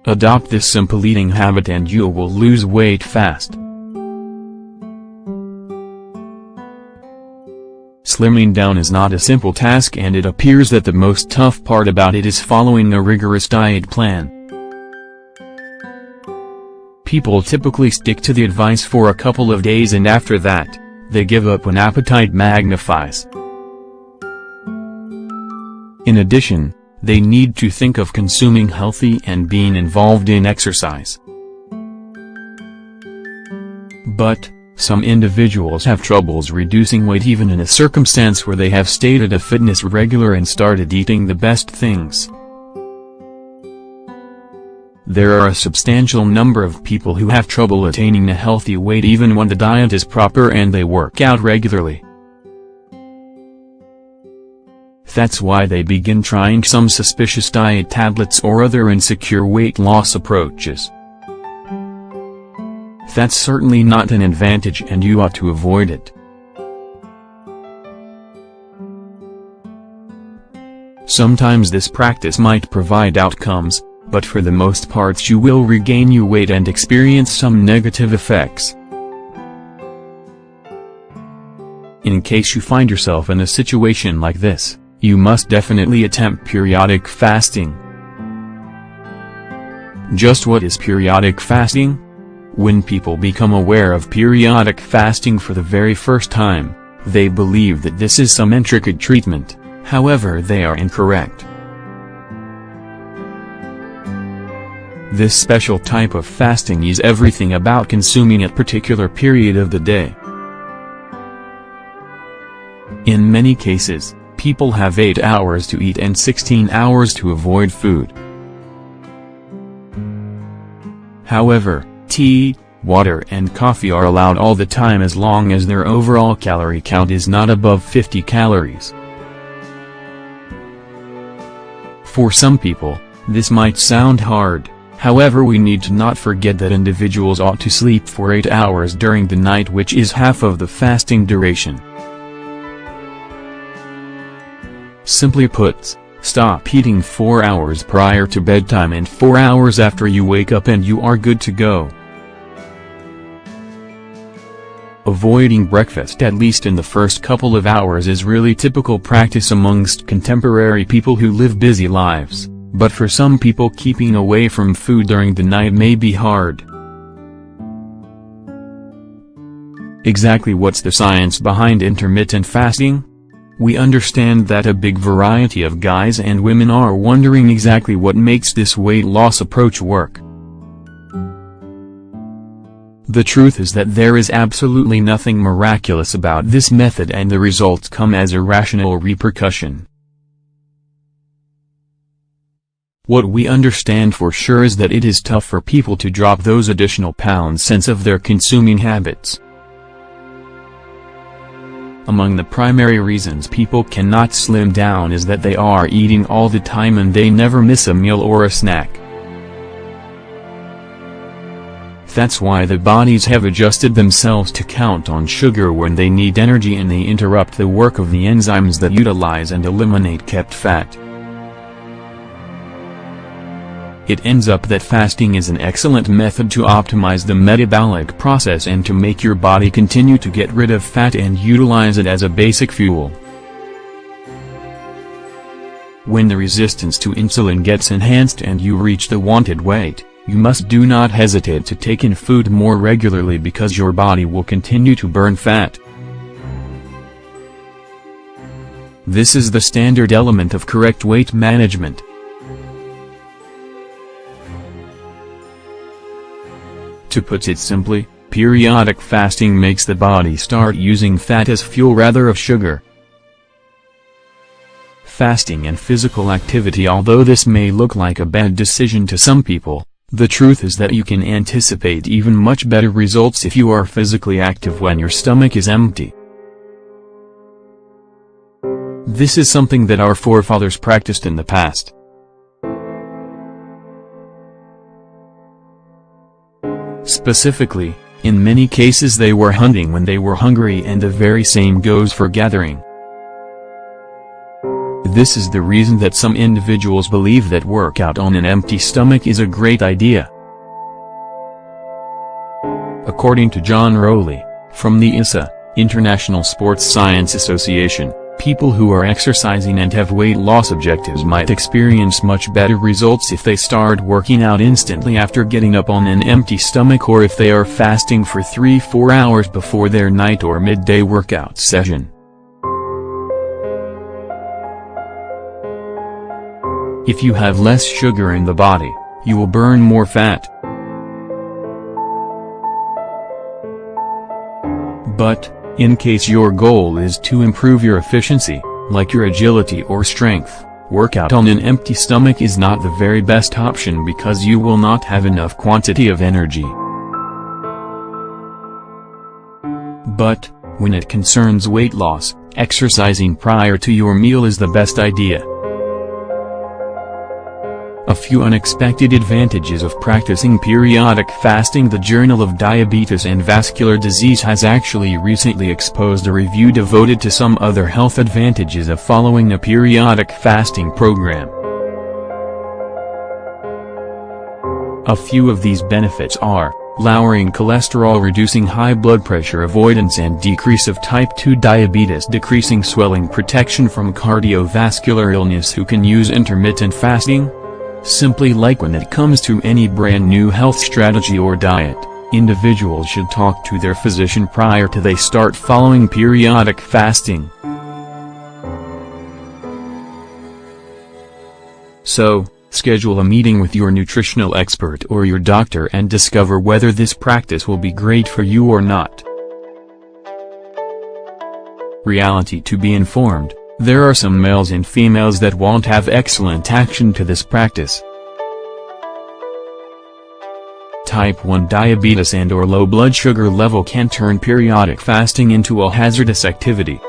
Adopt this simple eating habit and you will lose weight fast. Slimming down is not a simple task, and it appears that the most tough part about it is following a rigorous diet plan. People typically stick to the advice for a couple of days, and after that, they give up when appetite magnifies. In addition, they need to think of consuming healthy and being involved in exercise. But some individuals have troubles reducing weight even in a circumstance where they have stayed at a fitness regular and started eating the best things. There are a substantial number of people who have trouble attaining a healthy weight even when the diet is proper and they work out regularly. That's why they begin trying some suspicious diet tablets or other insecure weight loss approaches. That's certainly not an advantage, and you ought to avoid it. Sometimes this practice might provide outcomes, but for the most part you will regain your weight and experience some negative effects. In case you find yourself in a situation like this, you must definitely attempt periodic fasting. Just what is periodic fasting? When people become aware of periodic fasting for the very first time, they believe that this is some intricate treatment. However, they are incorrect. This special type of fasting is everything about consuming at a particular period of the day. In many cases, people have 8 hours to eat and 16 hours to avoid food. However, tea, water and coffee are allowed all the time as long as their overall calorie count is not above 50 calories. For some people, this might sound hard, however we need to not forget that individuals ought to sleep for 8 hours during the night, which is half of the fasting duration. Simply put, stop eating 4 hours prior to bedtime and 4 hours after you wake up and you are good to go. Avoiding breakfast at least in the first couple of hours is really typical practice amongst contemporary people who live busy lives, but for some people keeping away from food during the night may be hard. Exactly what's the science behind intermittent fasting? We understand that a big variety of guys and women are wondering exactly what makes this weight loss approach work. The truth is that there is absolutely nothing miraculous about this method, and the results come as a rational repercussion. What we understand for sure is that it is tough for people to drop those additional pounds since of their consuming habits. Among the primary reasons people cannot slim down is that they are eating all the time and they never miss a meal or a snack. That's why the bodies have adjusted themselves to count on sugar when they need energy, and they interrupt the work of the enzymes that utilize and eliminate kept fat. It ends up that fasting is an excellent method to optimize the metabolic process and to make your body continue to get rid of fat and utilize it as a basic fuel. When the resistance to insulin gets enhanced and you reach the wanted weight, you do not hesitate to take in food more regularly, because your body will continue to burn fat. This is the standard element of correct weight management. To put it simply, periodic fasting makes the body start using fat as fuel rather of sugar. Fasting and physical activity. Although this may look like a bad decision to some people, the truth is that you can anticipate even much better results if you are physically active when your stomach is empty. This is something that our forefathers practiced in the past. Specifically, in many cases they were hunting when they were hungry, and the very same goes for gathering. This is the reason that some individuals believe that workout on an empty stomach is a great idea. According to John Rowley, from the ISA, International Sports Science Association, people who are exercising and have weight loss objectives might experience much better results if they start working out instantly after getting up on an empty stomach, or if they are fasting for 3-4 hours before their night or midday workout session. If you have less sugar in the body, you will burn more fat. But, in case your goal is to improve your efficiency, like your agility or strength, workout on an empty stomach is not the very best option because you will not have enough quantity of energy. But, when it concerns weight loss, exercising prior to your meal is the best idea. A few unexpected advantages of practicing periodic fasting. The Journal of Diabetes and Vascular Disease has actually recently exposed a review devoted to some other health advantages of following a periodic fasting program. A few of these benefits are lowering cholesterol, reducing high blood pressure, avoidance and decrease of type 2 diabetes, decreasing swelling, protection from cardiovascular illness. Who can use intermittent fasting? Simply like when it comes to any brand new health strategy or diet, individuals should talk to their physician prior to they start following periodic fasting. So, schedule a meeting with your nutritional expert or your doctor and discover whether this practice will be great for you or not. Reality: to be informed, there are some males and females that won't have excellent action to this practice. Type 1 diabetes and or low blood sugar level can turn periodic fasting into a hazardous activity.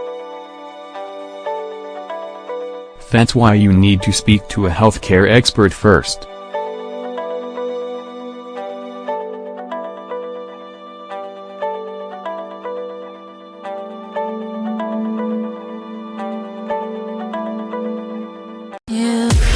That's why you need to speak to a healthcare expert first. Yeah.